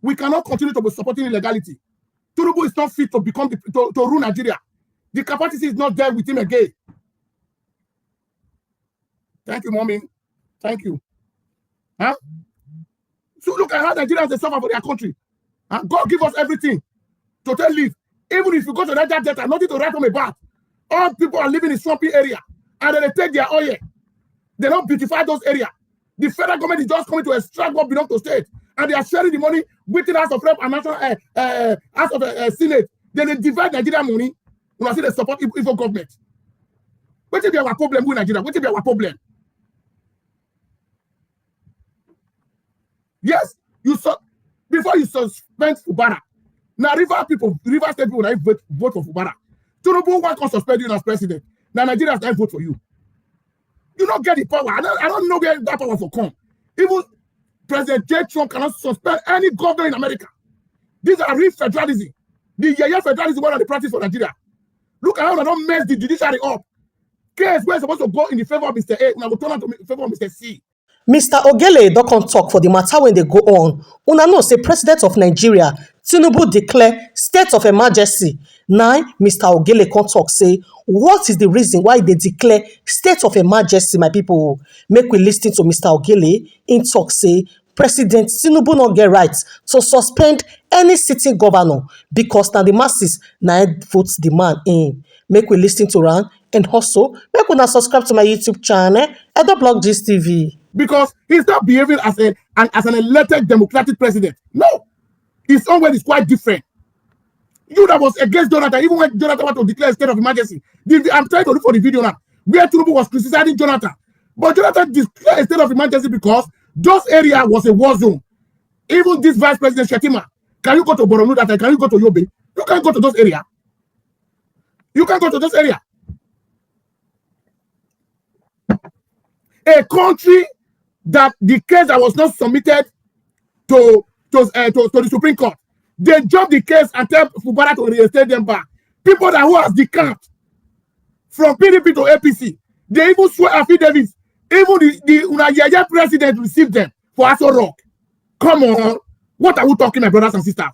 We cannot continue to be supporting illegality. Tinubu is not fit to become to rule Nigeria. The capacity is not there with him again. Thank you, mommy. Thank you. Huh? So look at how Nigerians they suffer for their country. And God give us everything. Total live. Even if you go to Niger Delta, nothing to write home about. All people are living in swampy area. And then they take their oil. They don't beautify those areas. The federal government is just coming to extract what belongs to state. And they are sharing the money with the House of Rep and National House of Senate. Then they divide Nigerian money. When I say they support evil government. What will be our problem with Nigeria? What will be our problem? Yes, before you suspend Fubara. Now River State people vote for Fubara. Tinubu won't suspend you as president. Now Nigerians don't vote for you. You don't get the power. I don't know where that power will come. Even President J. Trump cannot suspend any governor in America. These are real federalism. The federalism one of the practice for Nigeria. Look at how they don't mess the judiciary up. Case where supposed to go in the favor of Mr. A, now will turn out to favor of Mr. C. Mr. Ogele don't come talk for the matter when they go on. Una know say President of Nigeria, Tinubu declare state of emergency. Now, Mr. Ogele come talk say, what is the reason why they declare state of emergency, my people? Make we listen to Mr. Ogele in talk say, President Tinubu not get right to suspend any sitting governor because now the masses now vote the man in. Make we listen to Ran and also make we now subscribe to my YouTube channel, Blog Gist TV. Because he's not behaving as an elected democratic president. No. His own way is quite different. You that was against Jonathan, even when Jonathan wanted to declare a state of emergency. I'm trying to look for the video now, where Tinubu was criticizing Jonathan. But Jonathan declared a state of emergency because those areas was a war zone. Even this Vice President Shetima, can you go to Borno that can you go to Yobe? You can't go to those areas. You can't go to those areas. A country that the case that was not submitted to the Supreme Court, they dropped the case and tell Fubara to reinstate them back. People that who has decamped from PDP to APC, they even swear affidavits. Even the Nigerian president received them for Aso Rock. Come on, what are we talking, my brothers and sisters?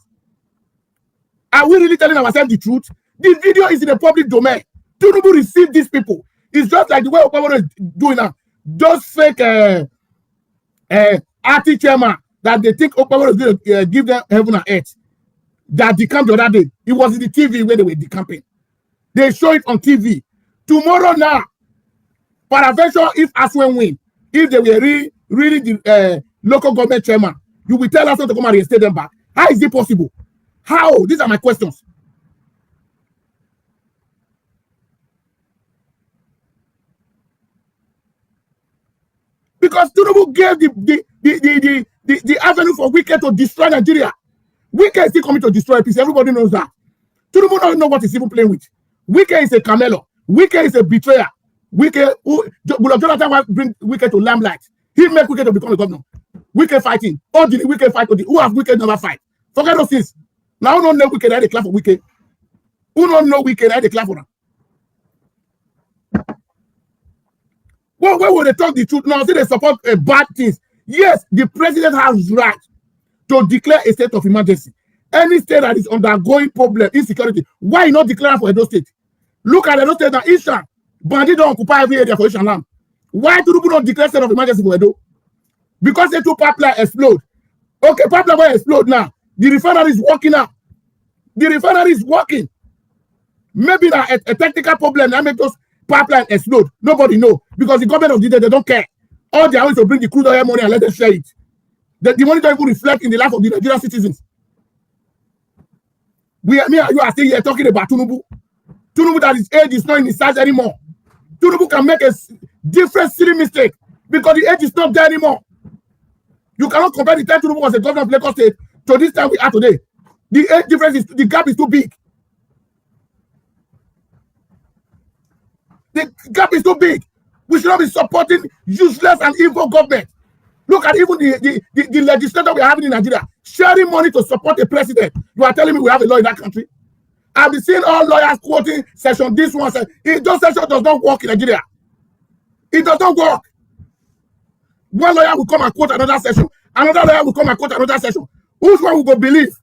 Are we really telling ourselves the truth? The video is in the public domain. Tinubu received these people. It's just like the way Obama is doing now. Those fake RT chairman that they think Obama is going to give them heaven and earth. That decamped the other day. It was in the TV where they were decamping. They show it on TV. Tomorrow now, peradventure, if Aswen win, if they were really the local government chairman, you will tell us not to come and reinstate them back. How is it possible? How? These are my questions. Because Tinubu gave the avenue for Wike to destroy Nigeria. Wike is still coming to destroy peace. Everybody knows that. Tinubu doesn't know what he's even playing with. Wike is a camelo. Wike is a betrayer. Wike, Jonathan will bring Wike to limelight. He make Wike to become a governor. Wike fighting. Or did Wike fight? Who have Wike never fight? Forget those things. Now who don't know Wike, they clap for Wike. Who don't know Wike, they clap for them. Well, where will they talk the truth? Now, say they support bad things. Yes, the president has right to declare a state of emergency. Any state that is undergoing problem, insecurity, why not declare for Edo State? Look at Edo State now, Ishan. Bandit don't occupy every area for Ishan land. Why do people not declare state of emergency for Edo? Because the two pipeline explode. Okay, pipeline will explode now. The refinery is working now. The refinery is working. Maybe now a technical problem that make those pipeline explode. Nobody know. Because the government of the day, they don't care. All they are going to bring the crude oil money and let them share it. The money don't even reflect in the life of the Nigerian citizens. Me and you are still here talking about Tinubu. Tinubu that his age is not in his size anymore. Tinubu can make a different silly mistake because the age is not there anymore. You cannot compare the time Tinubu was a governor of Lagos State to this time we are today. The age difference is, the gap is too big. The gap is too big. We should not be supporting useless and evil government. Look at even the legislature we are having in Nigeria, sharing money to support a president. You are telling me we have a law in that country? I've been seeing all lawyers quoting section this one. Those section does not work in Nigeria. It does not work. One lawyer will come and quote another section. Another lawyer will come and quote another section. Which one we go believe?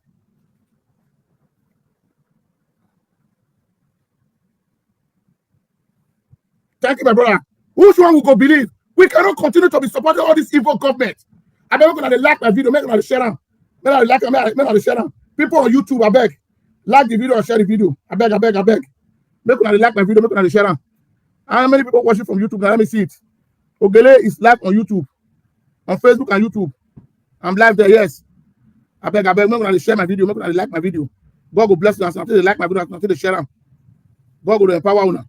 Thank you, my brother. Which one we go believe? We cannot continue to be supporting all this evil government. I beg you to like my video, make you share them. Make you like, make you share them. People on YouTube, I beg, like the video and share the video. I beg. Make you like my video, make you share them. How many people watching from YouTube? Now let me see it. Ogele is live on YouTube, on Facebook and YouTube. I'm live there, yes. I beg, make you share my video, make you like my video. God will bless you until they like my video, until they share them. God will empower you now.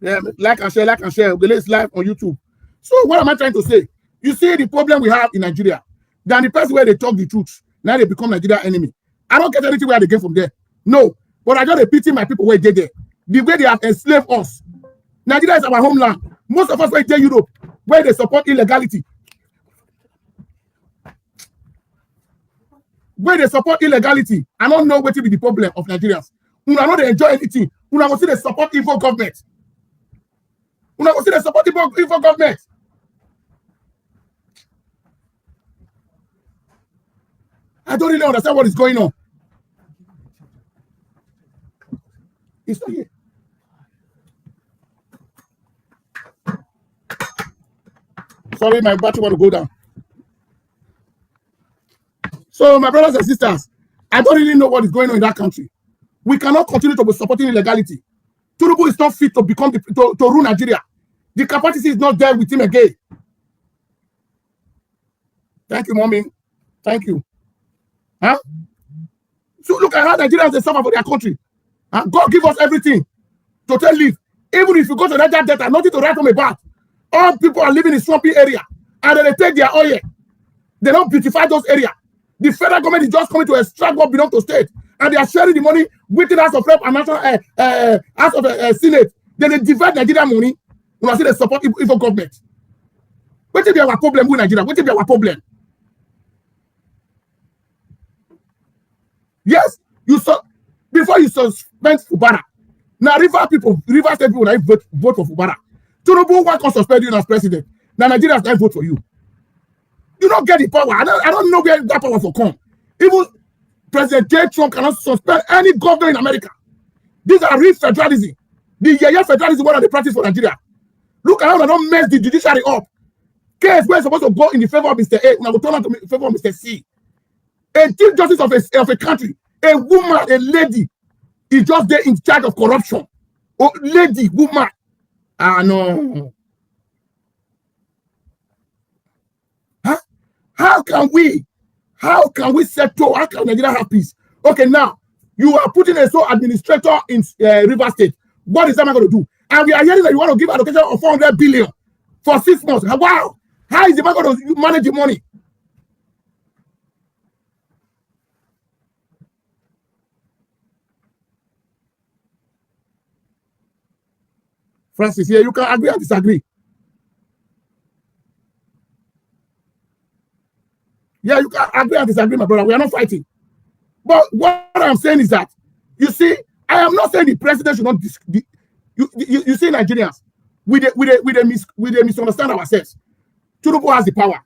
Yeah, like and share. Ogele is live on YouTube. So what am I trying to say? You see the problem we have in Nigeria. Then the person where they talk the truth, now they become Nigeria enemy. I don't get anything where they get from there. No. But I just pity my people where they there. The way they have enslaved us. Nigeria is our homeland. Most of us were in Europe, where they support illegality. Where they support illegality. I don't know what will be the problem of Nigerians. We are not enjoy anything. We are going to see they support evil government. We are going to see they support evil government. I don't really understand what is going on. It's not here. Sorry, my battery want to go down. So, my brothers and sisters, I don't really know what is going on in that country. We cannot continue to be supporting illegality. Tinubu is not fit to become to rule Nigeria. The capacity is not there with him again. Thank you, mommy. Thank you. Huh? So look at how Nigerians they suffer for their country. God give us everything to tell live. Even if you go to that data, nothing to write home about. All people are living in swampy area, and then they take their oil. They don't beautify those areas. The federal government is just coming to extract what belongs to state, and they are sharing the money with the House of Rep and National House of Senate. Then they divide Nigeria money. When I say they support evil government. What will be our problem with Nigeria? What will be our problem? Yes, you saw before you suspend Fubara. Now River State people vote for Fubara. Tinubu why can't suspend you as president? Now Nigerians don't vote for you. You don't get the power. I don't know where that power will come. Even President J. Trump cannot suspend any governor in America. These are real federalism. The federalism what they practice for Nigeria. Look at how they don't mess the judiciary up. Case where it's supposed to go in the favor of Mr. A, now will turn out to favor of Mr. C. A chief justice of a country, a woman, a lady, is just there in charge of corruption. Oh, lady, woman. No. Huh? How can we settle? How can Nigeria have peace? Okay, now you are putting a sole administrator in River State. What is that man going to do? And we are hearing that you want to give allocation of 400 billion for 6 months. Wow! How is the man going to manage the money? Francis, here you can agree or disagree. Yeah, you can agree or disagree, my brother. We are not fighting. But what I'm saying is that, you see, I am not saying the president should not. You see, Nigerians, we misunderstand ourselves. Tinubu has the power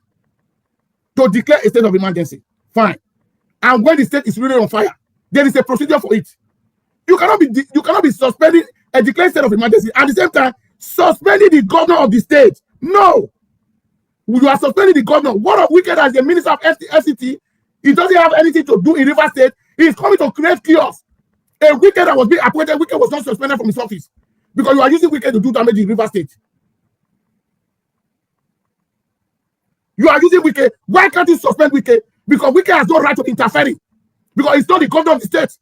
to declare a state of emergency. Fine. And when the state is really on fire, there is a procedure for it. You cannot be suspending a declared state of emergency at the same time suspending the governor of the state. No. You are suspending the governor. What of Wike as the minister of FCT? He doesn't have anything to do in River State. He's coming to create chaos. A Wike that was being appointed, Wike was not suspended from his office because you are using Wike to do damage in River State. You are using Wike. Why can't you suspend Wike? Because Wike has no right to interfere. Because he's not the governor of the state.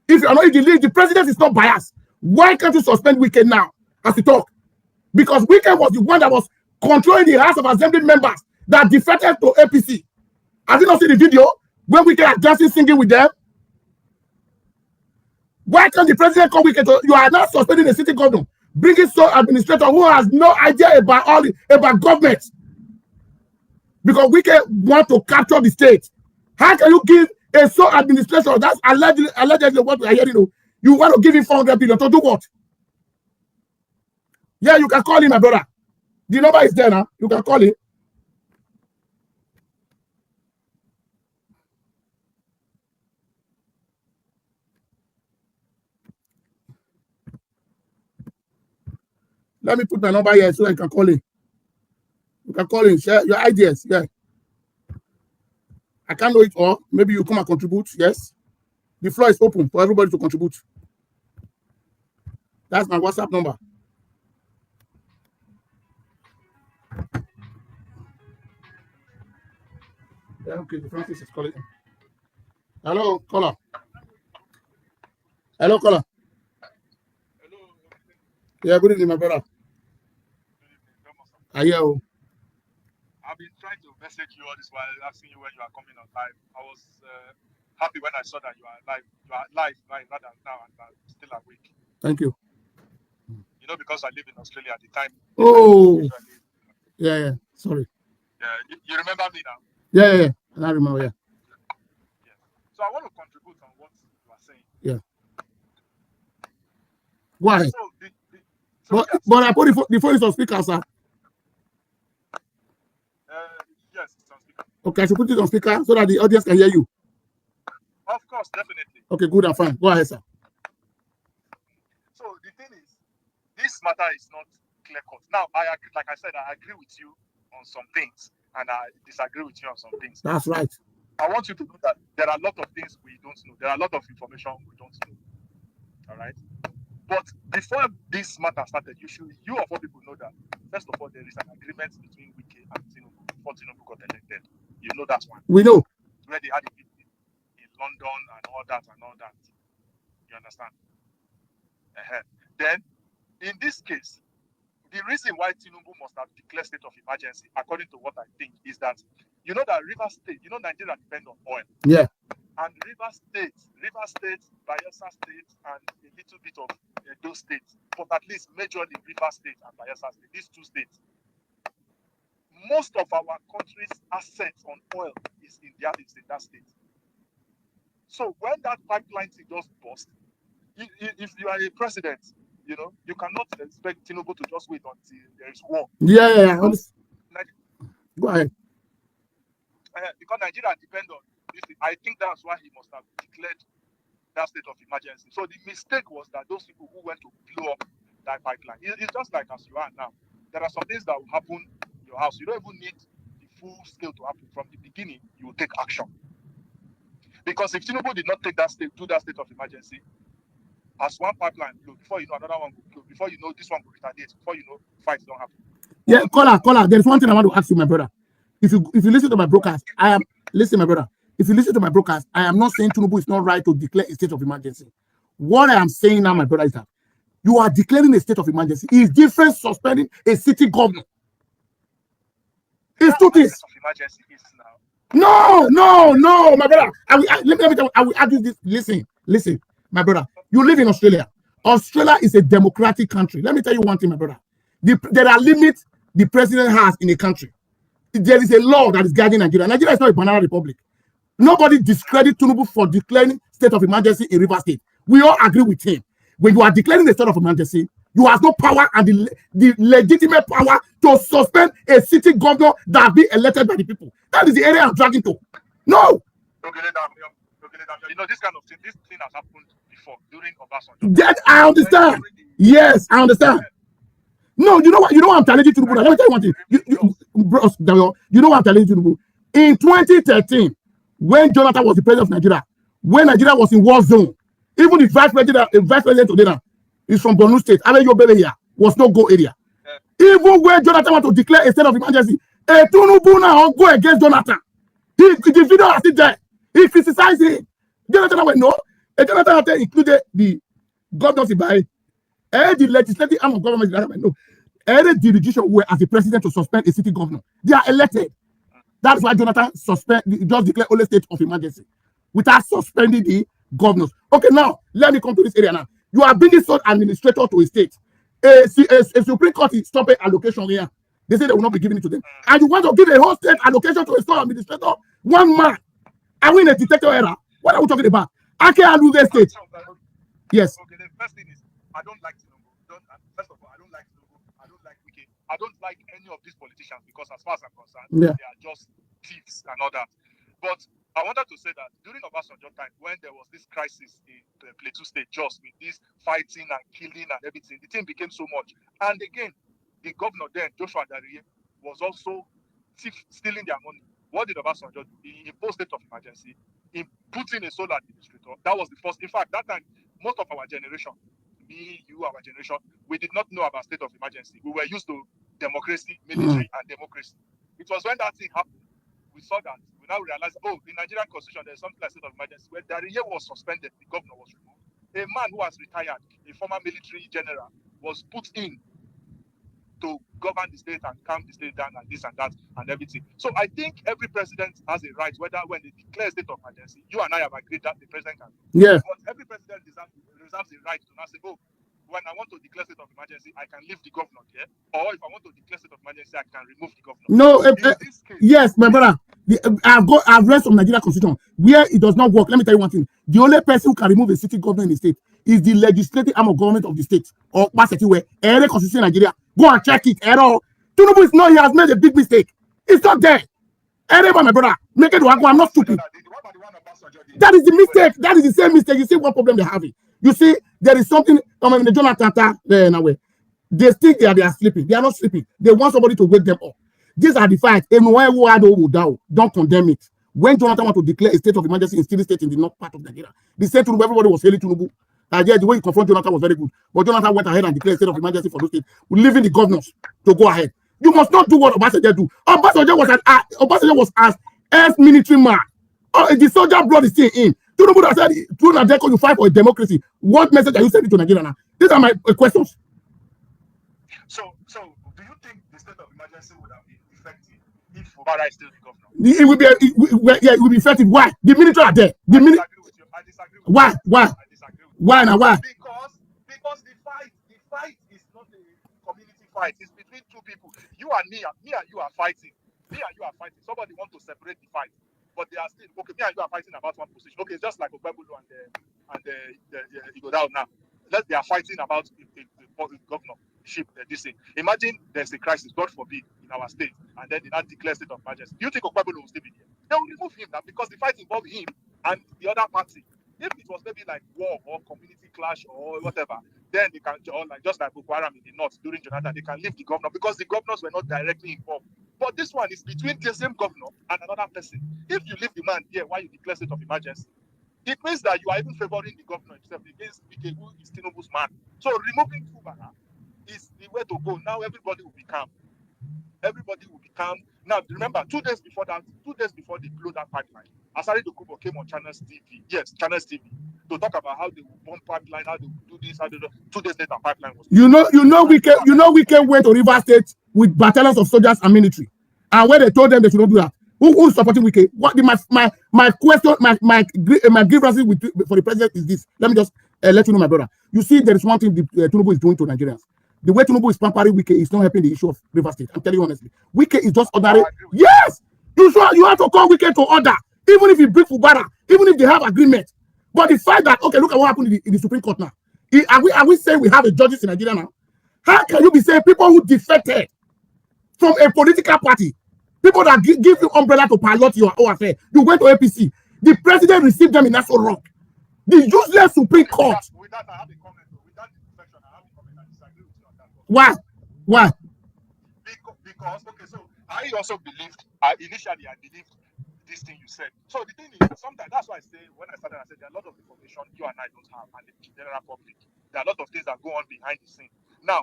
If you are not in the league, the president is not biased. Why can't you suspend Wike now as we talk? Because Wike was the one that was controlling the House of Assembly members that defected to APC. Have you not seen the video when Wike are dancing, singing with them? Why can't the president call Wike to, you are not suspending the city governor, bringing sole administrator who has no idea about government? Because Wike want to capture the state. How can you give a sole administrator, that's allegedly what we are hearing, you want to give him 400 billion to do what? Yeah, you can call him, my brother. The number is there now. You can call it. Let me put my number here so I can call in. You can call in, share your ideas. Yeah. I can't know it all. Maybe you come and contribute. Yes. The floor is open for everybody to contribute. That's my WhatsApp number. Yeah, okay. The Francis is calling. Hello, caller. Hello, caller. Hello. Yeah, good evening, my brother. Good evening. You. I've been trying to message you all this while asking you when you are coming on live. I was happy when I saw that you are live. You are live rather now, and I'm still awake. Thank you. You know, because I live in Australia at the time. Oh. Yeah. Sorry. Yeah. You remember me now? Yeah. I remember. Yeah. So I want to contribute on what you are saying. Yeah. Why? So but I put the phone is on speaker, sir. Yes, it's on speaker. Okay, I should put it on speaker so that the audience can hear you. Of course, definitely. Okay, good and fine. Go ahead, sir. So the thing is, this matter is not clear cut. Now, like I said, I agree with you on some things, and I disagree with you on some things. That's right. I want you to know that there are a lot of things we don't know. There are a lot of information we don't know. All right. But before this matter started, you of all people know that, first of all, there is an agreement between Wike and Tinubu before Tinubu got elected. You know that one. We know. Where they had a meeting in London and all that. You understand? Then, in this case, the reason why Tinubu must have declared state of emergency, according to what I think, is that you know that Rivers State, Nigeria depends on oil. Yeah. And Rivers State, Bayelsa State, and a little bit of those states, but at least majorly Rivers State and Bayelsa State, these two states. Most of our country's assets on oil is in that state. So when that pipeline thing just burst, if you are a president, you cannot expect Tinubu to just wait until there is war. Yeah. Go ahead. Because Nigeria depends on this. I think that's why he must have declared that state of emergency. So the mistake was that those people who went to blow up that pipeline, it's just like as you are now. There are some things that will happen in your house. You don't even need the full scale to happen. From the beginning, you will take action. Because if Tinubu did not take that state of emergency, as one pipeline blow, before you know another one will blow, before you know this one will retaliate, before you know fights don't happen. Yeah, caller. There's one thing I want to ask you, my brother. If you listen to my broadcast, my brother. If you listen to my broadcast, I am not saying Tinubu is not right to declare a state of emergency. What I am saying now, my brother, is that you are declaring a state of emergency. It's different suspending a city governor. It's two things. Emergency is now. No, my brother. Let me tell you, I will argue this. Listen, my brother. You live in Australia. Australia is a democratic country. Let me tell you one thing, my brother. There are limits the president has in a country. There is a law that is guiding Nigeria. Nigeria is not a banana republic. Nobody discredit Tinubu for declaring state of emergency in Rivers State. We all agree with him. When you are declaring a state of emergency, you have no power and the legitimate power to suspend a city governor that be elected by the people. That is the area I'm dragging to. No. This kind of thing, this thing has happened before during Obasanjo. That I understand. Yes, I understand. No, you know what? You know what I'm telling you, Tinubu. Let me tell you one thing. You know what I'm telling you, Tinubu. In 2013, when Jonathan was the president of Nigeria, when Nigeria was in war zone, even the vice president today now is from Borno State. Ogele here was no go area. Even when Jonathan want to declare a state of emergency, Tinubu now go against Jonathan. The video is still there. He criticized him. Jonathan went no. Jonathan included the governors by the legislative arm of government. No. Any jurisdiction were as the president to suspend a city governor. They are elected. That's why Jonathan just declared only state of emergency without suspending the governors. Okay, now let me come to this area now. You are bringing such administrator to a state. A Supreme Court is stopping allocation here. They say they will not be giving it to them. And you want to give a whole state allocation to a state administrator? One man. Are we in a dictator era? What are we talking about? I can't lose the state. Yes. Okay, the first thing is, I don't like Tinubu. First of all, I don't like Tinubu. I don't like Wike. I don't like any of these politicians because, as far as I'm concerned, Yeah. they are just thieves and all that. But I wanted to say that during Obasanjo time, when there was this crisis in the Plateau State, just with this fighting and killing and everything, the thing became so much. And again, the governor then, Joshua Dariye, was also stealing their money. What did Obasanjo do? He imposed state of emergency. He put in a sole administrator. That was the first. In fact, that time, most of our generation, me, you, our generation, we did not know about state of emergency. We were used to democracy, military, and democracy. It was when that thing happened, we saw that. We now realized, oh, in Nigerian constitution, there's something like state of emergency. Where Dariye was suspended, the governor was removed. A man who was retired, a former military general, was put in to govern the state and calm the state down and this and that and everything. So I think every president has a right, whether when they declare state of emergency, you and I have agreed that the president can do. Yes. But every president reserves a right to now say, oh, when I want to declare state of emergency, I can leave the governor there. Or if I want to declare state of emergency, I can remove the governor. No, in this case, yes, my brother. I've read some Nigerian constitution where it does not work. Let me tell you one thing. The only person who can remove a city governor in the state is the legislative arm of government of the state or where every constitution in Nigeria. Go and check it. Tinubu is not, he has made a big mistake. It's not there. My brother, make it work. I'm not stupid. That is the mistake. That is the same mistake. You see what problem they're having. You see, there is something in the Jonathan they think they are sleeping. They are not sleeping. They want somebody to wake them up. These are the fights. Don't condemn it. When Jonathan wanted to declare a state of emergency in still state in the north part of Nigeria, the state Tinubu, everybody was hailing Tinubu. The way he confronted Jonathan was very good. But Jonathan went ahead and declared a state of emergency for those states, leaving the governors to go ahead. You must not do what Obasanjo do. Obasanjo was as military man. The soldier blood is still in. Tinubu has said, through Nigeria, you fight for a democracy. What message are you sending to Nigeria now? These are my questions. So do you think the state of emergency would have been effective if Obara is still the governor? It will be effective. Why? The military are there. I disagree with you. Why? I disagree with you. Why now? Why? Because the fight is not a community fight. It's between two people. You and me and you are fighting. Me and you are fighting. Somebody wants to separate the fight, but they are still okay. Me and you are fighting about one position. Okay, it's just like Ogele and the Igodao now. They are fighting about the governorship. This thing. Imagine there's a crisis, God forbid, in our state, and then they not declare state of emergency. Do you think Ogele will still be here? They will remove him now because the fight involves him and the other party. If it was maybe like war or community clash or whatever, then they can, or like just like Boko Haram in the north during Jonathan, they can leave the governor because the governors were not directly involved. But this one is between the same governor and another person. If you leave the man here while you declare state of emergency, it means that you are even favoring the governor himself against Wike, who is Tinubu's man. So removing Kubana is the way to go. Now everybody will be calm. Everybody will be calm. Now remember, 2 days before they blew that pipeline, Asari Dokubo came on Channels TV. Yes, Channels TV. To talk about how they will bomb pipeline, how they will do this, how they do. 2 days later, pipeline was. Wike went to River State with battalions of soldiers and military, and when they told them they should not do that, who's supporting Wike? What my question, my grievances for the president is this. Let me just let you know, my brother. You see, there is one thing Tinubu is doing to Nigerians. The way Tinubu is pampering Wike is not helping the issue of River State. I'm telling you honestly. Wike is just ordering. Yes, you have to call Wike to order, even if he brings Fubara, even if they have agreement. But the fact that, okay, look at what happened in the Supreme Court now. Are we saying we have a judges in Nigeria now? How can you be saying people who defected from a political party, people that give you umbrella to pilot your own affair, you went to APC, the president received them in Nassau Rock, the useless Supreme Court. With that, I have a comment. With that defection, I have a comment. I disagree with you on that. Why? Because okay, so I also believed, initially I believed this thing you said. So the thing is, sometimes that's why I say, when I started, I said there are a lot of information you and I don't have, and the general public. There are a lot of things that go on behind the scene. Now,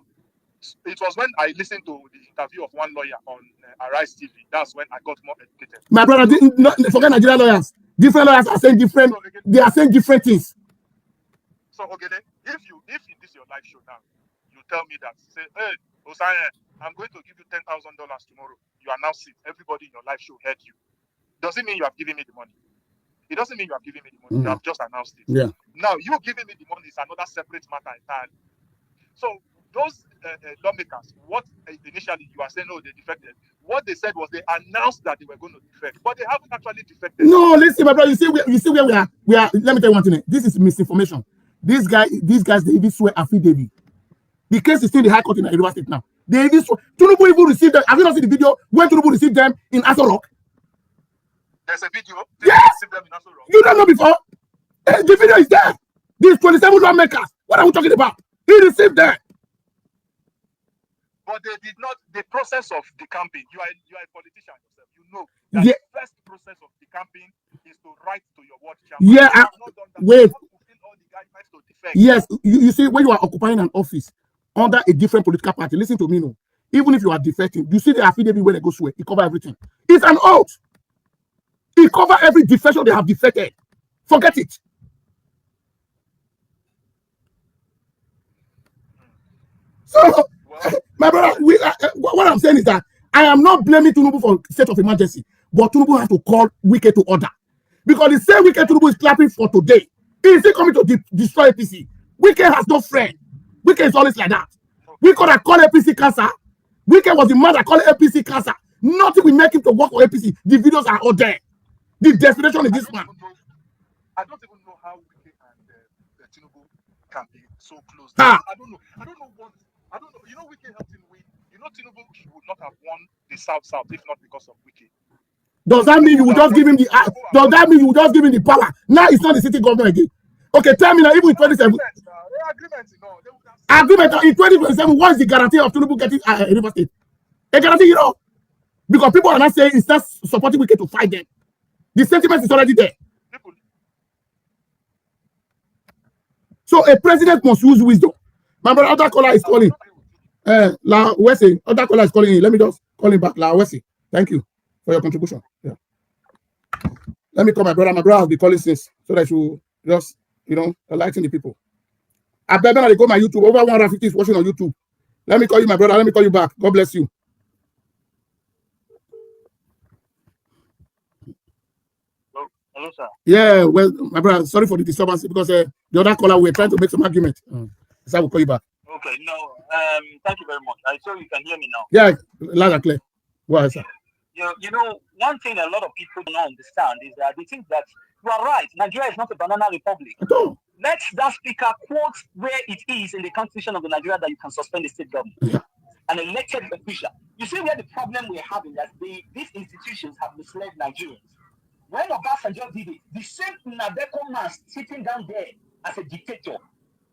it was when I listened to the interview of one lawyer on Arise TV. That's when I got more educated. My brother, forget Nigerian lawyers. Different lawyers are saying different. So, okay, they are saying different things. So Ogele, if in this your live show now, you tell me that, say, hey, Osaya, I'm going to give you $10,000 tomorrow. You announce it. Everybody in your live show heard you. Doesn't mean you have given me the money. It doesn't mean you have given me the money. You have just announced it. Yeah. Now, you giving me the money is another separate matter entirely. So those lawmakers, what initially you are saying, oh, they defected. What they said was they announced that they were going to defect, but they haven't actually defected. No, listen, my brother. You see where we are. Let me tell you one thing. This is misinformation. These guys, they even swear affidavit. The case is still in the High Court in River State now. Tinubu even received them. Have you not seen the video when Tinubu received them in Aso Rock? There's a video. Yes! Them in Aso Rock. You don't know before? The video is there. These 27 lawmakers. What are we talking about? He received them. But they did not. The process of the campaign. You are a politician yourself. You know that the first process of the campaign is to write to your ward chairman. Yeah. Wait. Yes. You see, when you are occupying an office under a different political party, listen to me, no. Even if you are defecting, you see the affidavit when they go swear. It covers everything. It's an oath. It covers every defection they have defected. Forget it. So, my brother, what I'm saying is that I am not blaming Tinubu for state of emergency, but Tinubu has to call Wike to order. Because the same Wike Tinubu is clapping for today. Is he coming to destroy APC? Wike has no friend. Wike is always like that. We could have called APC cancer. Wike was the man that called APC cancer. Nothing will make him to work for APC. The videos are all there. The desperation in this man. I don't even know how Wike and Tinubu can be so close. I don't know what. I don't know. You know, Wike helped him win. You know, Tinubu would not have won the South if not because of Wike. Does that mean you will just give him the? Does that mean you will just give him the power? Now it's not the city government again. Okay, tell me now. Even in 2027, agreement in 2027. What is the guarantee of Tinubu getting River State? A guarantee, you know, because people are not saying it's not supporting Wike to fight them. The sentiment is already there. So a president must use wisdom. My brother, other caller is calling. La Wesi, other caller is calling in. Let me just call him back. La Wesi, thank you for your contribution. Yeah. Let me call my brother. My brother has been calling since, so that you just, enlighten the people. I better not go my YouTube. Over 150 is watching on YouTube. Let me call you, my brother. Let me call you back. God bless you. Hello, sir. Yeah, well, my brother, sorry for the disturbance because the other caller, we were trying to make some argument. So I will call you back. Okay, no, thank you very much. I so you can hear me now. Yeah, loud and clear. Go ahead, sir. You know, one thing a lot of people don't understand is that they think that you are right. Nigeria is not a banana republic. At all. Let that speaker quote where it is in the constitution of the Nigeria that you can suspend the state government. Yeah. An elected official. You see where the problem we're having that these institutions have misled Nigerians. When Obasanjo did it, the same Nabeko man sitting down there as a dictator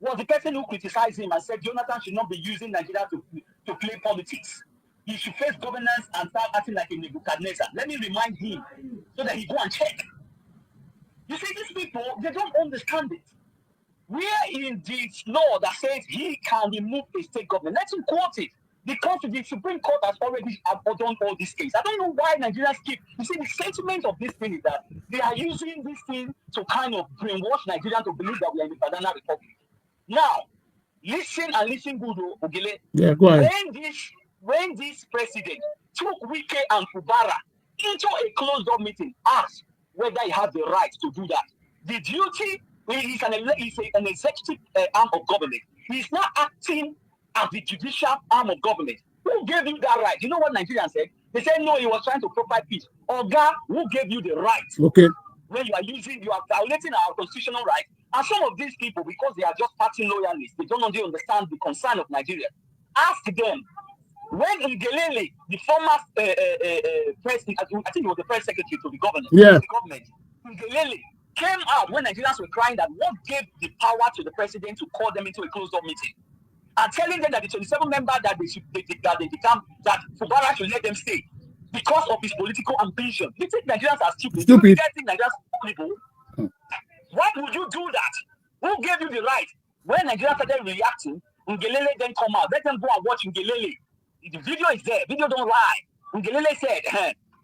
was the person who criticized him and said Jonathan should not be using Nigeria to play politics. He should face governance and start acting like a Nebuchadnezzar. Let me remind him so that he go and check. You see, these people, they don't understand it. Where in this law that says he can remove a state government, let him quote it. Because the Supreme Court has already done all these things. I don't know why Nigerians keep. You see, the sentiment of this thing is that they are using this thing to kind of brainwash Nigerians to believe that we are in the banana republic. Now, listen good, Ogele. Yeah, go ahead. When this president took Wike and Fubara into a closed-door meeting, asked whether he has the right to do that. The duty is an executive arm of government. He's not acting as the judicial arm of government. Who gave you that right? You know what Nigerians said? They said, no, he was trying to provide peace. Oga, who gave you the right? Okay. When you are violating our constitutional right. And some of these people, because they are just party loyalists, they don't really understand the concern of Nigeria. Ask them, when Ogele, the former president, I think he was the press secretary to the government, Ogele came out when Nigerians were crying that what gave the power to the president to call them into a closed-door meeting and telling them that the 27 members that that Fubara should let them stay because of his political ambition. You think Nigerians are stupid? You think Nigerians are people? Why would you do that? Who gave you the right? When Nigeria started reacting, Ngelele then come out. Let them go and watch Ngelele. The video is there. Video don't lie. Ngelele said,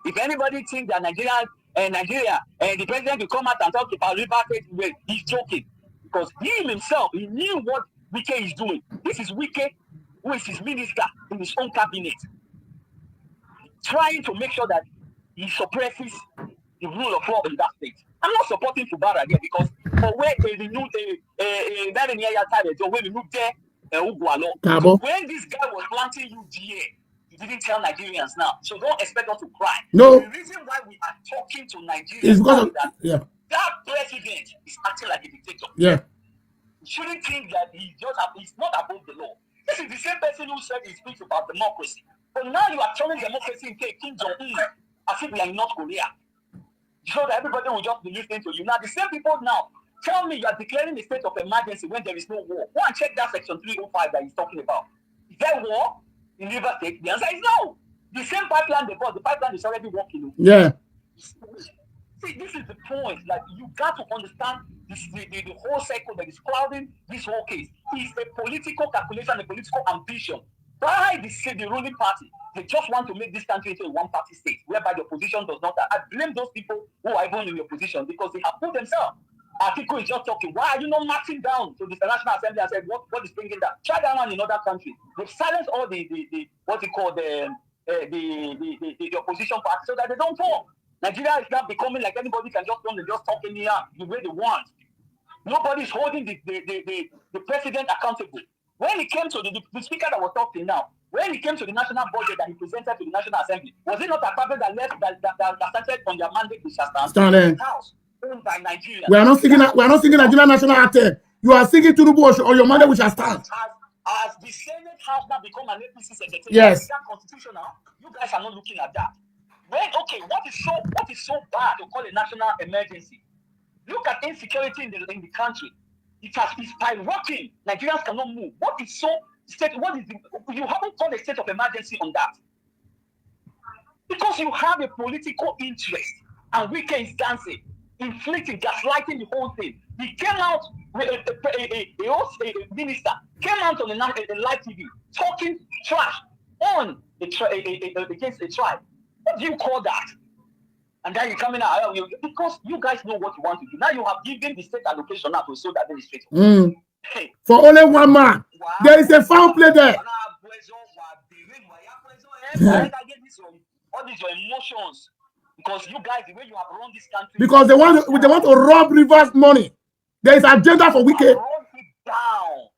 if anybody thinks that Nigeria, the president will come out and talk about River State, he's joking. Because he himself, he knew what Wike is doing. This is Wike, who is his minister in his own cabinet, trying to make sure that he suppresses the rule of law in that state. I'm not supporting Fubara there because for where they renewed when this guy was planting UDA, he didn't tell Nigerians now. So don't expect us to cry. No. The reason why we are talking to Nigerians is because of that president is acting like a dictator. Yeah. You shouldn't think that he's not above the law. This is the same person who said he speaks about democracy. But now you are turning democracy into a Kim Jong-un, as if we are in North Korea. So that everybody will just be listening to you. Now, the same people now tell me you are declaring a state of emergency when there is no war. Go and check that section 305 that he's talking about. Is there war in River State? The answer is no. The same pipeline they bought, the pipeline is already working. Yeah. See, this is the point. Like, you got to understand this, the whole cycle that is clouding this whole case. It's a political calculation, a political ambition by the ruling party. They just want to make this country into a one-party state, whereby the opposition does not. I blame those people who are even in the opposition because they have put themselves. Atiku is just talking. Why are you not marching down to the National Assembly and said what is bringing that? Try that one in other countries. They've silenced all the what you call the opposition party so that they don't talk. Nigeria is now becoming like anybody can just come and just talk in here the way they want. Nobody is holding the president accountable. When it came to the speaker that was talking now, when it came to the national budget that he presented to the National Assembly, was it not a party that left that started on their mandate which has Stand house owned by Nigeria? We are not singing Nigerian national anthem. You are singing Tinubu or your mandate which has stand. As the Senate House now become an APC secretary, yes, that constitutional, you guys are not looking at that. What is so bad to call a national emergency? Look at insecurity in the country. It's skyrocketing. Nigerians cannot move. You haven't called a state of emergency on that. Because you have a political interest and Wike is dancing, inflicting, gaslighting the whole thing. He came out, a minister came out on a live TV talking trash on against a tribe. What do you call that? And then you come in because you guys know what you want to do. Now you have given the state allocation now to so that administrator. Hey. For only one man. Wow. There is a foul play there. All these your emotions. Because you guys, the way you have run this country. Because they want to rob Rivers money. There is agenda for Wike. Run it down.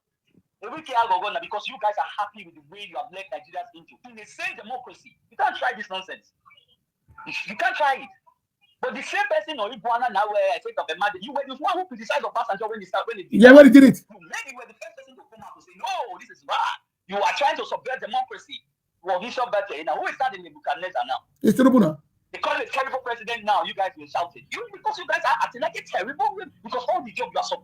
Because you guys are happy with the way you have led Nigerians into. In the same democracy, you can't try this nonsense. You can't try it. But the same person or Iguana now state of emergency, you were the one who criticized Obasanjo when he did it. Yeah, when he did it. You maybe were the first person to come out to say, no, this is bad. You are trying to subvert democracy. Well, he's better. Now, who is that in the Nebuchadnezzar now? It's Tinubu now. They call it a terrible president now. You guys will shout it. Because you guys are acting like a terrible. Because all the jobs you are so.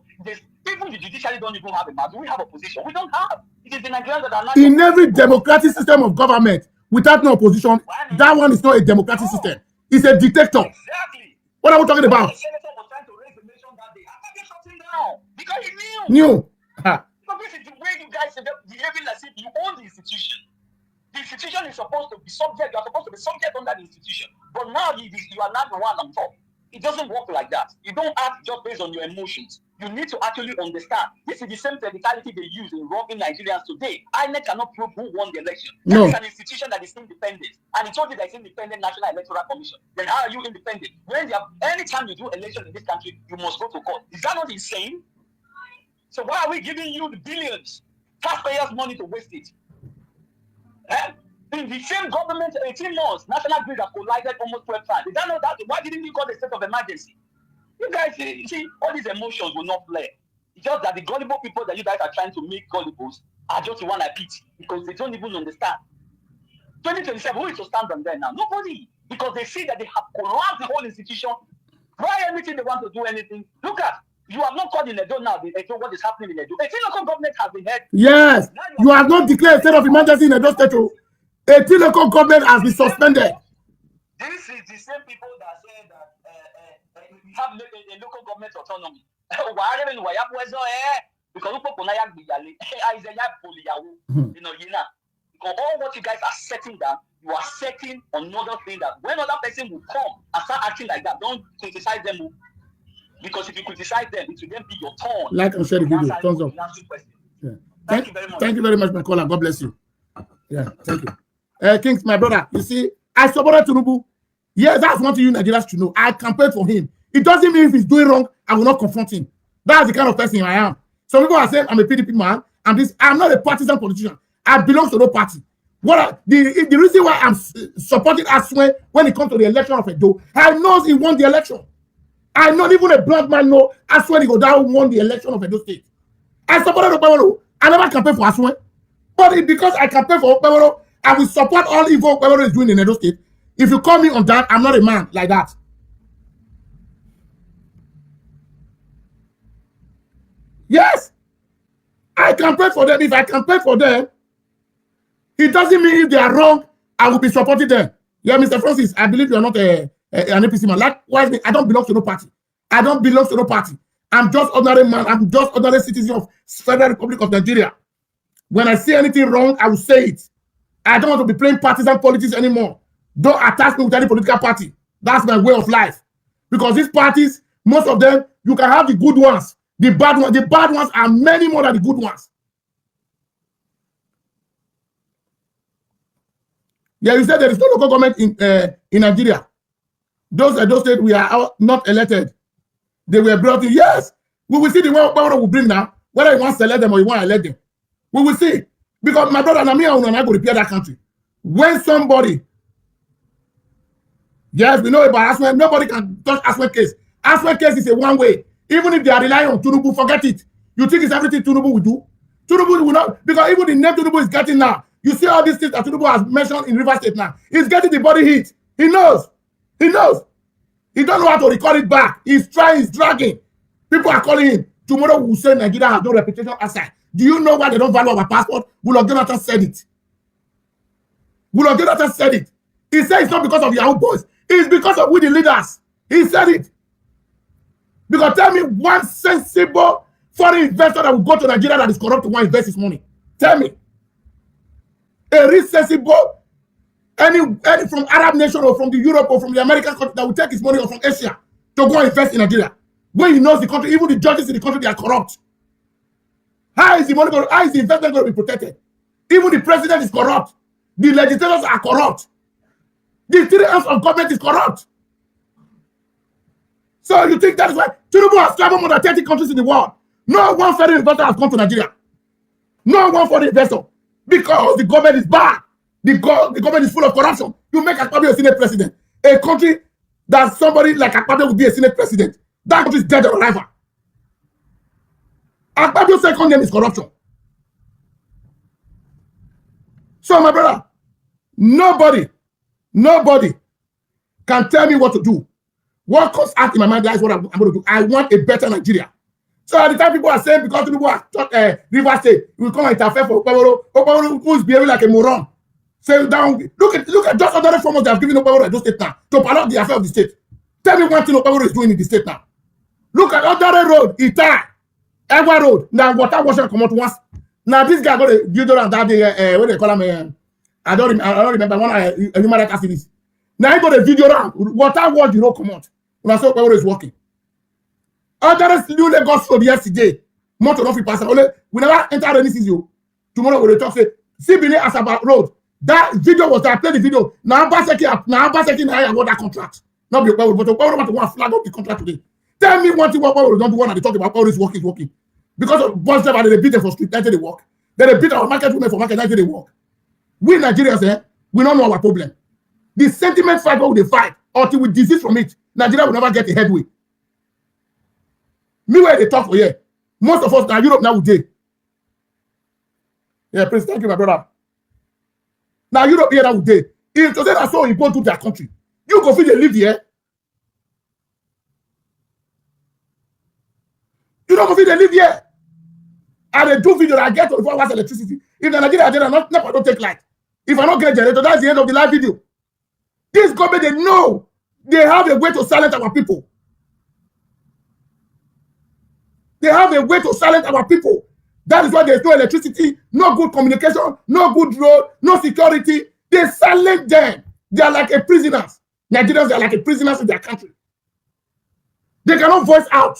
Even the judiciary don't even have a mouth. We have opposition. We don't have. It is the Nigerians that are not. In every democratic system of government, without no opposition, that one is not a democratic system. It's a dictator. Exactly. What are we talking about? The senator was trying to raise the nation that day. After they shut him down. Because he knew. So this is the way you guys are behaving as if you own the institution. The institution is supposed to be subject. You are supposed to be subject under the institution. But now you are not the one on top. It doesn't work like that. You don't act just based on your emotions. You need to actually understand. This is the same technicality they use in robbing Nigerians today. INEC cannot prove who won the election. No. That is an institution that is independent. And it told you that it's independent National Electoral Commission. Then how are you independent? Anytime you do election in this country, you must go to court. Is that not insane? So why are we giving you the billions, taxpayers' money to waste it? In the same government, 18 months, National Grid has collided almost 12 times. Did that know that? Why didn't you call the state of emergency? You guys, see, all these emotions will not play. It's just that the gullible people that you guys are trying to make gullibles are just the one I pity because they don't even understand. 2027, who is to stand on there now? Nobody. Because they see that they have collapsed the whole institution. Try everything they want to do anything. Look at, you have not called in Edo now. Edo, what is happening in Edo? A local government has been heard. Yes. You have not declared a state of emergency in Edo State. A local government has been suspended. This is the same people that say that we have a local government autonomy. Because all what you guys are setting down, you are setting another thing that when other person will come and start acting like that, don't criticize them. Because if you criticize them, it will then be your turn. Like and share the video. Thumbs up. Yeah. Thank you very much. Thank you very much, my caller. God bless you. Yeah, thank you. Kings, my brother, you see, I supported Tinubu. Yes, that's one thing you Nigerians should know. I campaigned for him. It doesn't mean if he's doing wrong, I will not confront him. That's the kind of person I am. Some people are saying I'm a PDP man. I'm not a partisan politician. I belong to no party. The reason why I'm supporting Aswe when it comes to the election of Edo, I know he won the election. I know even a black man know Aswe Igoda won the election of Edo State. I supported Obama. I never campaigned for Aswe. But because I campaign for Okpebholo, I will support all evil Okpebholo is doing in Edo State. If you call me on that, I'm not a man like that. Yes, I campaign for them. If I campaign for them, it doesn't mean if they are wrong, I will be supporting them. Yeah, Mr. Francis, I believe you're not an APC man. Likewise, I don't belong to no party. I don't belong to no party. I'm just ordinary man. I'm just ordinary citizen of Federal Republic of Nigeria. When I see anything wrong, I will say it. I don't want to be playing partisan politics anymore. Don't attach me with any political party. That's my way of life. Because these parties, most of them, you can have the good ones. The bad ones are many more than the good ones. Yeah, you said there is no local government in Nigeria. Those states we are not elected. They were brought in. Yes, we will see the one power will bring now, whether he wants to elect them or he wants to elect them. We will see. Because my brother, and I go repair that country. When somebody, yes, we know about Aswen, nobody can touch Aswen case. Aswen case is a one way. Even if they are relying on Tinubu, forget it. You think it's everything Tinubu will do? Tinubu will not, because even the name Tinubu is getting now. You see all these things that Tinubu has mentioned in River State now. He's getting the body hit. He knows. He knows. He don't know how to record it back. He's trying, he's dragging. People are calling him. Tomorrow we will say Nigeria has no reputation outside. Do you know why they don't value our passport? Will Jonathan said it. Will Jonathan said it. He said it's not because of Yahoo boys. It's because of we the leaders. He said it. Because tell me one sensible foreign investor that will go to Nigeria that is corrupt to want to invest his money. Tell me. A real sensible, any from Arab nation or from the Europe or from the American country that will take his money or from Asia to go and invest in Nigeria. When he knows the country, even the judges in the country, they are corrupt. How is the money going? How is the investment going to be protected? Even the president is corrupt. The legislators are corrupt. The 3 arms of government is corrupt. So you think that is why Tinubu has traveled more than 30 countries in the world? No one foreign investor has come to Nigeria. No one foreign investor. Because the government is bad. The government is full of corruption. You make Akpabio a Senate president. A country that somebody like Akpabio would be a Senate president. That country is dead or alive. Akpabio's second name is corruption. So my brother, nobody can tell me what to do. What comes out in my mind, that is what I'm going to do. I want a better Nigeria. So at the time people are saying, because people are River State, we come and interfere for Okpebholo, who is behaving like a moron. Say down, look at just other formers they have given Okpebholo at those state now to promote the affair of the state. Tell me one thing Okpebholo is doing in the state now. Look at other road, Ita, Ewa road. Now water washer come out once. Now this guy got a video on that day, what they call him? I don't remember one a human rights activist. Now he got a video around. Water wash the road come out. When I saw Okpebholo is working. Others new Lagos road yesterday. Motor not free pass. We never enter any season. Tomorrow we will talk say see Benin Asaba road. That video was I played the video. Now Baseki I got that contract. Not be Okpebholo, but Okpebholo want to want flag up the contract today. Tell me one thing what Okpebholo don't do one and they talk about all this work is working. Because of bus driver they beat them for street until they work. Then they beat our market women for market until they work. We Nigerians we don't know our problem. The sentiment fight what we fight until we disease from it. Nigeria will never get a headway. Me where they talk for here. Most of us now Europe now today. Yeah, please thank you, my brother. Now Europe here now today. If to say that's so important to their country, you go feel they live here. You don't go feel they live here. And they do video that I get 24 hours electricity. If the Nigeria generator never don't take light. If I don't get generator, that's the end of the live video. This government, they know they have a way to silence our people. They have a way to silence our people. That is why there's no electricity, no good communication, no good road, no security. They silence them. They are like a prisoners. Nigerians are like a prisoners in their country. They cannot voice out.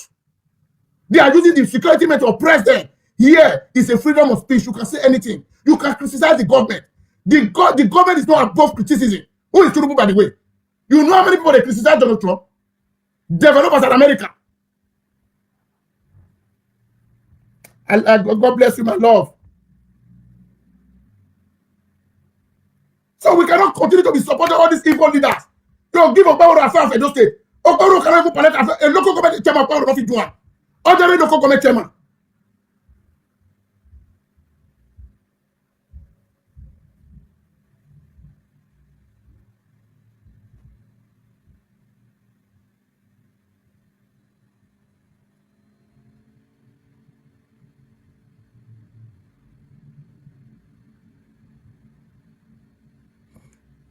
They are using the security men to oppress them. Here is a freedom of speech. You can say anything. You can criticize the government. The government is not above criticism. Who is Tinubu, by the way? You know how many people they criticize Donald Trump? Developers in America. God bless you, my love. So we cannot continue to be supporting all these evil leaders. You give Okpebholo affair of Edo State. Okpebholo cannot even palette affair. A local government chairman Okpebholo not fit do one. Other local government chairman.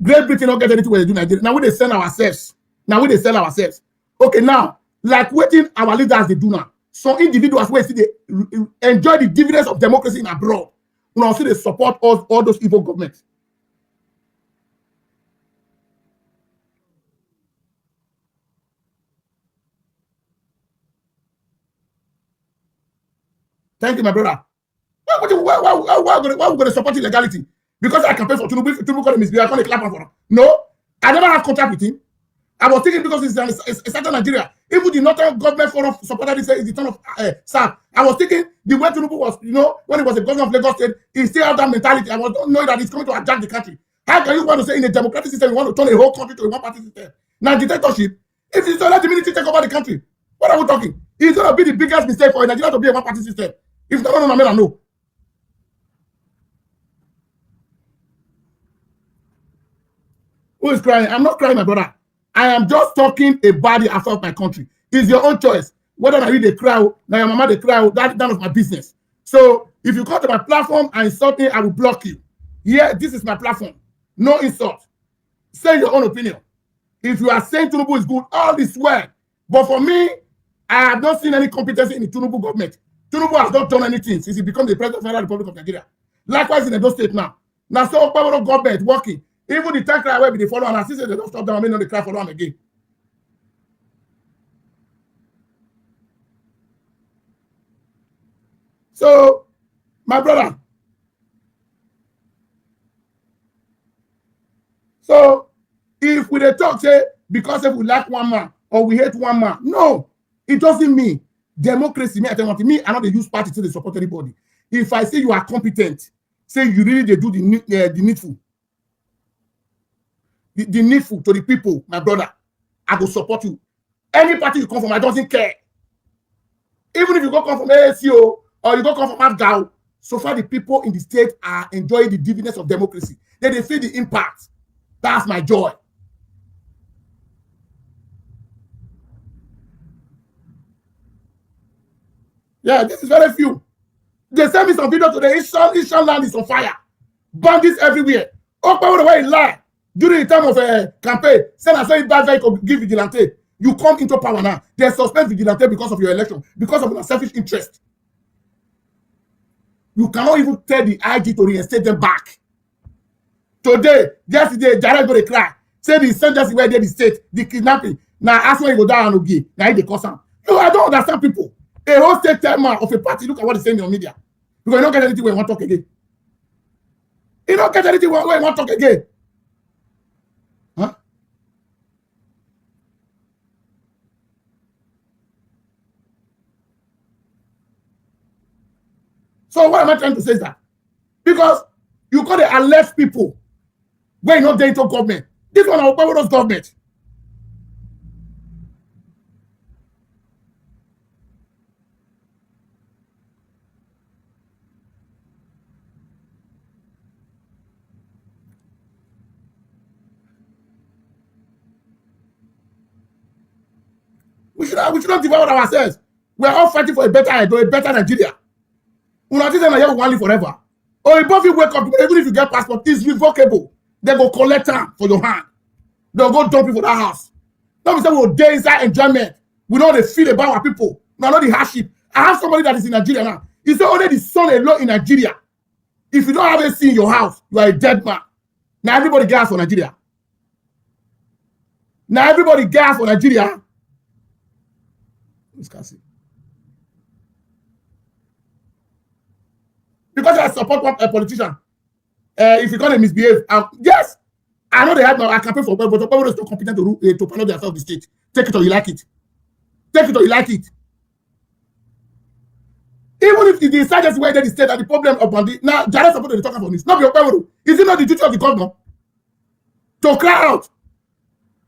Great Britain don't get anything when they do Nigeria. Now we they sell ourselves. Okay, now, like waiting our leaders they do now. Some individuals where see they enjoy the dividends of democracy in abroad. We also they support all those evil governments. Thank you, my brother. Why we going to support illegality? Because I campaign for Tinubu. Tinubu call him misbehave. I call a clap for him. No, I never had contact with him. I was thinking because it's Southern Nigeria. Even the Northern Government Forum supported this is the turn of Sam. I was thinking the way Tinubu was, when he was a governor of Lagos State, he still had that mentality. I was not knowing that he's coming to attack the country. How can you want to say in a democratic system you want to turn a whole country to a one-party system? Now, dictatorship, if it's let the military take over the country, what are we talking? It's going to be the biggest mistake for Nigeria to be a one-party system. If no, no. Who is crying? I'm not crying, my brother. I am just talking about the affair of my country. It's your own choice. Whether I read the crowd, now your mama the crowd, that's none of my business. So if you come to my platform and insult me, I will block you. Yeah, this is my platform. No insult. Say your own opinion. If you are saying Tinubu is good, all this well. But for me, I have not seen any competency in the Tinubu government. Tinubu has not done anything since he became the president of the Federal Republic of Nigeria. Likewise in Edo State now. Now, so government working. Even the tank cry will be the follow, and I see they don't stop them. I mean, no, they cry follow them again. So, my brother. So, if we talk, say, because if we like one man or we hate one man, no, it doesn't mean democracy. Me, I know they use party to they support anybody. If I say you are competent, say you really they do the needful. The needful to the people, my brother, I will support you. Any party you come from, I don't care. Even if you go come from ASCO or you go come from Afghan, so far the people in the state are enjoying the dividends of democracy. Then they feel the impact. That's my joy. Yeah, this is very few. They send me some video today. Eastern land is on fire. Bandits everywhere. Oh, by the way, lie. During the time of a campaign, say bad vehicle give Vigilante. You come into power now. They suspend Vigilante because of your election, because of your selfish interest. You cannot even tell the IG to reinstate them back. Today, yesterday, Jared go to cry. Say the insurgency where they the state, the kidnapping. Now ask when you go down and okay. Now they cause them. No, I don't understand people. A whole state chairman of a party, look at what he's saying on media. Because you don't get anything when you want to talk again. You don't get anything when you want to talk again. Huh? So what am I trying to say is that? Because you got to alert people when you're not there into government. This one our powerless government. We should not devour ourselves. We are all fighting for a better Nigeria. We not think that one live forever. Or if you wake up, even if you get passport, it's revocable. They go collect time for your hand. They'll go dump you for that house. Now we say we'll day inside enjoyment. We know they feel about our people. We know the hardship. I have somebody that is in Nigeria now. He said only the son alone in Nigeria. If you don't have AC in your house, you are a dead man. Now everybody gas for Nigeria. Now everybody gas for Nigeria. Because I support a politician. If you're going to misbehave, yes, I know they have no. I campaign for, but the people is not competent to pilot themselves the state. Take it or you like it. Take it or you like it. Even if the insurgency where they the state and the problem upon the now, Jared support the talking about this. Not your power. Is it not the duty of the governor to cry out?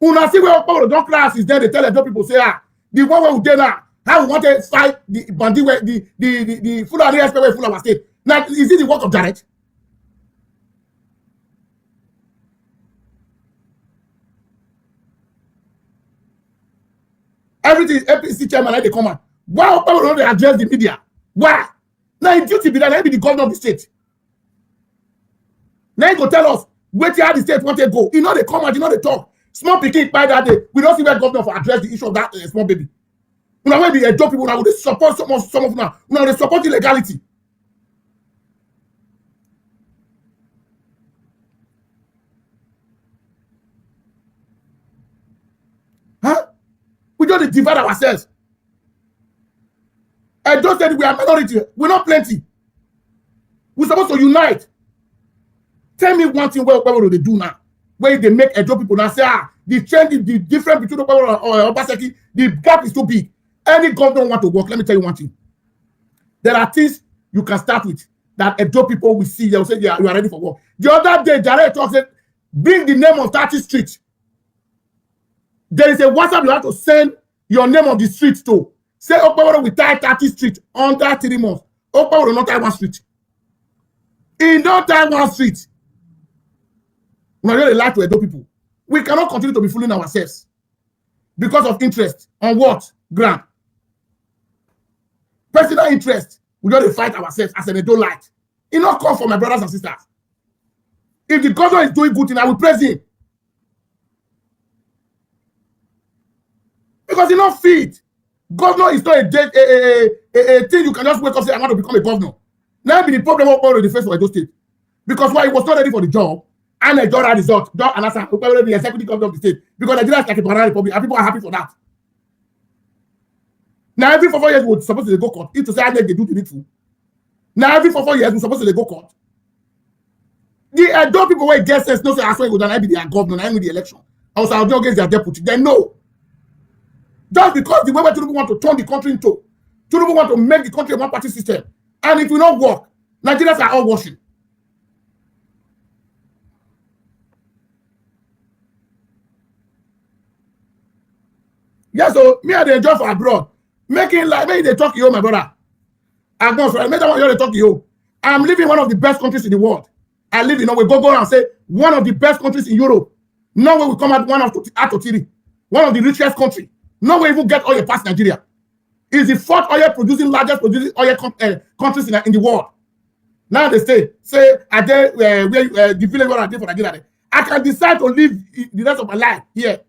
Una see where power don't cry out is there. They tell the people say the one where we did now, how we want to fight the bandit where the full of the where full of our state. Now is it the work of Jared? Everything APC chairman like they come out. Why people don't address the media? Why? Now in duty be that be the governor of the state. Now he go tell us Wait till how the state want to go. You know they come out, you know they talk. Small pikin by that day. We don't see where governor for address the issue of that small baby. Now when the adult people now they support some of now they support illegality. Huh? We don't divide ourselves. I just said we are minority. We're not plenty. We're supposed to unite. Tell me one thing what they do now. Where they make adult people now say, the change, the difference between the or Obaseki, the gap is too big. Any government want to work. Let me tell you one thing. There are things you can start with that adult people will see. They will say, yeah, you are ready for work. The other day, Jared talks said, bring the name of 30 street. There is a WhatsApp you have to send your name on the street to. Say Okpaworo will tie 30 street under 3 months. Okpaworo will not tie 1 street. In don't tie 1 street. We are really like to adult people. We cannot continue to be fooling ourselves because of interest on what ground. Personal interest. We got to fight ourselves as an adult light. It not come from my brothers and sisters. If the governor is doing good thing, I will praise him. Because he not fit. Governor is not a thing you can just wake up and say, I want to become a governor. Now be the problem of the face for Edo State. Because why he was not ready for the job, and a job result, job and answer, the executive governor of the state. Because Nigeria is like a banana republic, and people are happy for that. Now every 4 years we're supposed to go court. If to say they do the needful. Now every 4 years we're supposed to go court. The adult people where get sense no say as well go down, I be their governor, I win the election. I was out against their deputy. They know. Just because the way Tinubu want to turn the country into, Tinubu want to make the country a one-party system. And it will not work. Nigerians are all washing. Yes, so me and they enjoy for abroad. Making like maybe they talk to you, my brother. I'm going for make that one they talk to you. I'm living in one of the best countries in the world. I live in Norway. Go and say one of the best countries in Europe. Norway will come out out of Tiri. One of the richest countries. Norway even get oil past Nigeria. It's the 4th largest producing oil countries in the world. Now they say are they where the village where I did for Nigeria. I can decide to live the rest of my life here.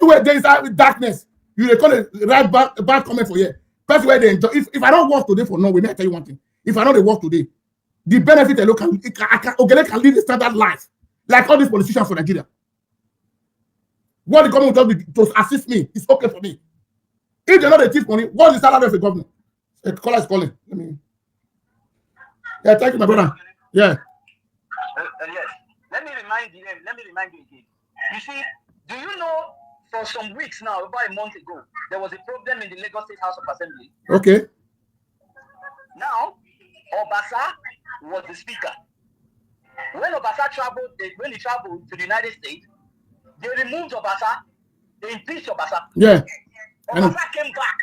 Where there is darkness, you they call it right bad comment for here. That's where they enjoy. If I don't work today for Norway, may I tell you one thing. If I know they work today, the benefit alone Ogele can live a standard life like all these politicians for Nigeria. What the government does to assist me is okay for me. If they're not a thief money, what's the salary of the government? A caller is calling. Yeah, thank you, my brother. Yeah. Yes. Let me remind you again. You see, do you know for some weeks now, about a month ago, there was a problem in the Lagos State House of Assembly. Okay. Now, Obasa was the speaker. When Obasa traveled to the United States, they removed Obasa, they impeached Obasa. Yeah. Obasa came back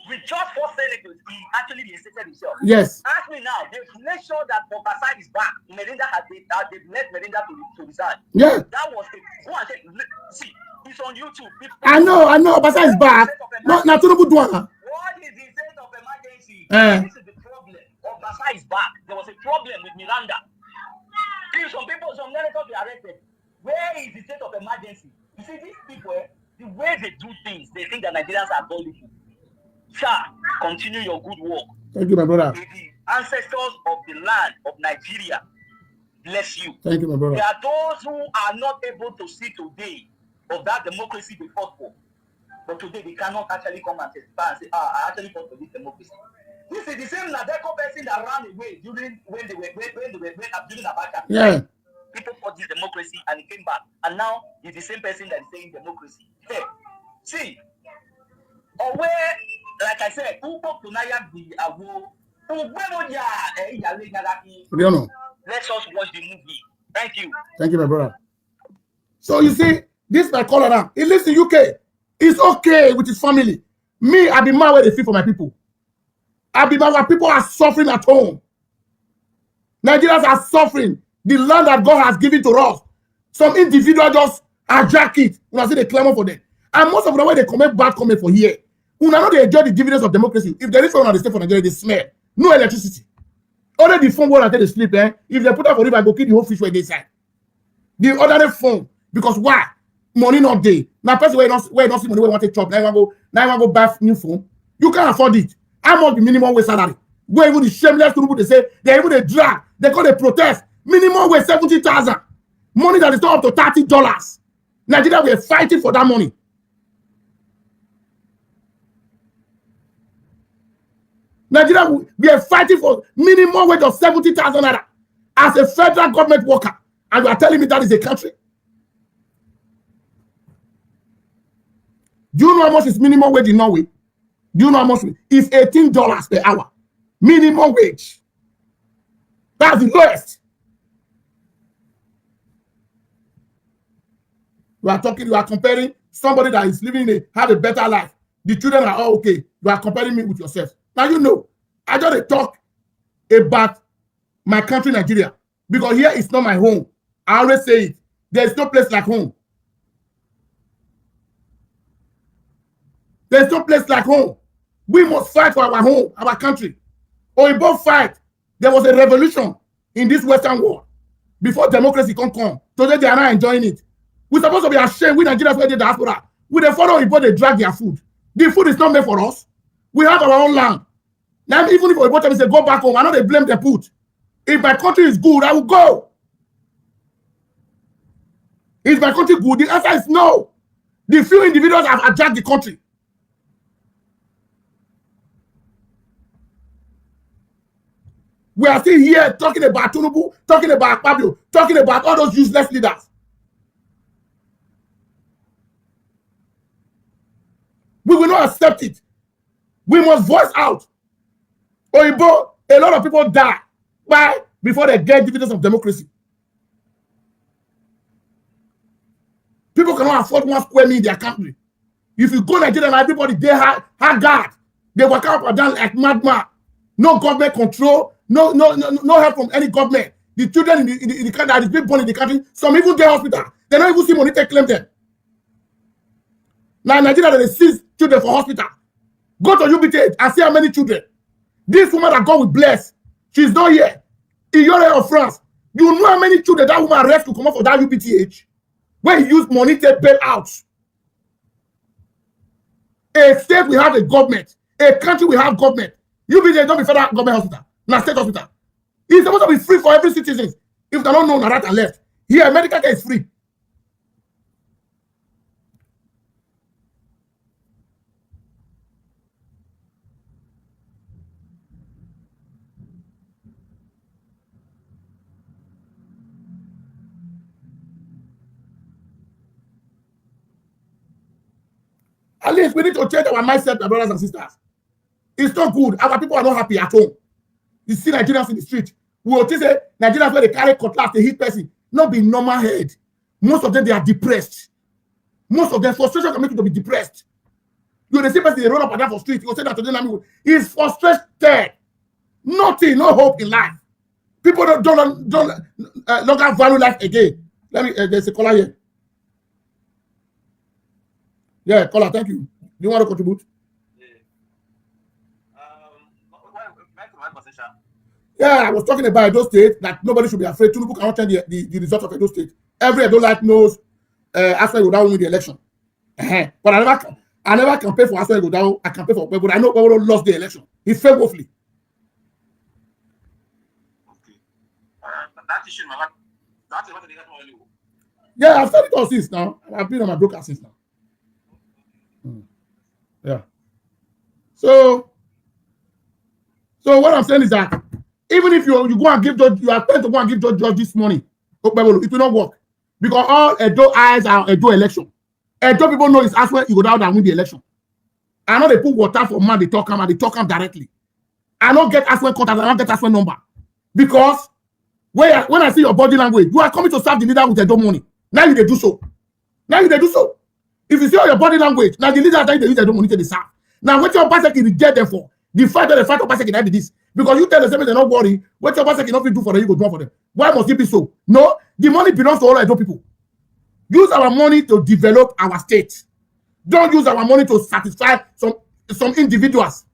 with just 4 senators. He actually reinstated himself. Yes. Ask me now, they've made sure that Obasa is back. They've led Melinda to resign. Yeah. That was the go and say, see, it's on YouTube. I know, Obasa is back. No, Tinubu do it. What is the state of emergency? This is the problem. Obasa is back. There was a problem with Miranda. Some senators were arrested. Where is the state of emergency? You see, these people, the way they do things, they think that Nigerians are gullible. Sir, continue your good work. Thank you, my brother. The ancestors of the land of Nigeria bless you. Thank you, my brother. There are those who are not able to see today of that democracy they fought for. But today they cannot actually come and testify and say, I actually fought for this democracy. This is the same Nadeko person that ran away during Abacha. Yeah. People fought this democracy and he came back. And now he's the same person that is saying democracy. Hey, see, or where, like I said, let's us watch the movie. Thank you. Thank you, my brother. So you see, this my caller now. He lives in UK. It's okay with his family. Me, I be mad where they feel for my people. I be mad where people are suffering at home. Nigerians are suffering. The land that God has given to us. Some individuals just hijack it. When I say they clamor for them. And most of the way they comment bad comment for here. When I know they enjoy the dividends of democracy. If there is someone on the state for Nigeria, they smell. No electricity. Only the phone where I take the sleep, eh? If they put up for river, I go kill the whole fish where they inside. The other phone. Because why? Money not there. Now, person where you don't see money, where you want to chop, now you want to go buy new phone. You can't afford it. How much the minimum wage salary? Where even the shameless people, they say, they even they drag, they call they protest. Minimum wage 70,000. Money that is not up to $30. Nigeria, we are fighting for that money. Nigeria, we are fighting for minimum wage of 70,000 naira as a federal government worker. And you are telling me that is a country? Do you know how much is minimum wage in Norway? Do you know how much? It's $18 per hour. Minimum wage. That's the lowest. You are comparing somebody that is living have a better life. The children are all okay. You are comparing me with yourself. Now you know, I just talk about my country, Nigeria, because here is not my home. I always say it. There is no place like home. There is no place like home. We must fight for our home, our country. Or we both fight. There was a revolution in this Western world before democracy can come. Today they are not enjoying it. We're supposed to be ashamed. We Nigerians were the diaspora. We the follow Igbo, they drag their food. The food is not made for us. We have our own land. Now, even if Igbo tell me say go back home, I know they blame the put. If my country is good, I will go. Is my country good? The answer is no. The few individuals have attacked the country. We are still here talking about Tinubu, talking about Pablo, talking about all those useless leaders. We will not accept it. We must voice out. Oyibo, a lot of people die. Why? Before they get dividends of democracy. People cannot afford 1 square meal in their country. If you go Nigeria and everybody, they have guard. They work out and down like madman. No government control. No help from any government. The children in the country that is being born in the country, some even get hospital. They don't even see money to claim them. Now in Nigeria, they seize children for hospital. Go to UBT and see how many children. This woman that God will bless, she's not here. In Europe or France, you know how many children that woman arrested to come up for that UPTH? Where he used money to bail out. A state will have a government. A country will have government. UBTH don't be federal government hospital. Now state hospital. It's supposed to be free for every citizen. If they don't know, right and left. Here, medical care is free. At least we need to change our mindset, my brothers and sisters. It's not good. Our people are not happy at home. You see Nigerians in the street. We will say Nigerians where they carry cutlass, they hit person. Not be normal head. Most of them, they are depressed. Most of them, frustration can make you to be depressed. You the same person, they run up and down for street. You will say that to them, he's frustrated. Nothing, no hope in life. People don't longer value life again. Let me, there's a caller here. Yeah, caller, thank you. Do you want to contribute? Yeah, I was talking about Edo State, that nobody should be afraid. Tinubu cannot change the result of Edo State. Every Edo Light knows Aswai Igodawo win the election. But I never campaign for Aswai Igodawo. I campaign for Pebo. I know Pebo lost the election. He failed woefully. Okay. That issue, that's what they got. Yeah, I've started all since now. I've been on my broker since now. Yeah. So what I'm saying is that even if you go and give judge, you are trying to go and give judge this money, it will not work. Because all Edo eyes are Edo election. Edo people know it's Aswai Igodawo that win the election. I know they put water for man, they talk him directly. I don't get Aswai contact, I don't get Aswai number. Because when I see your body language, you are coming to serve the leader with Edo money. Now you do so. If you see all your body language, now the leader are trying to use Edo money to the serve. Now what your pastor can reject them for? The fight of pastor can be this. Because you tell the same they're not worry, what your pastor cannot do for them, you go do for them. Why must it be so? No, the money belongs to all Edo people. Use our money to develop our state. Don't use our money to satisfy some individuals.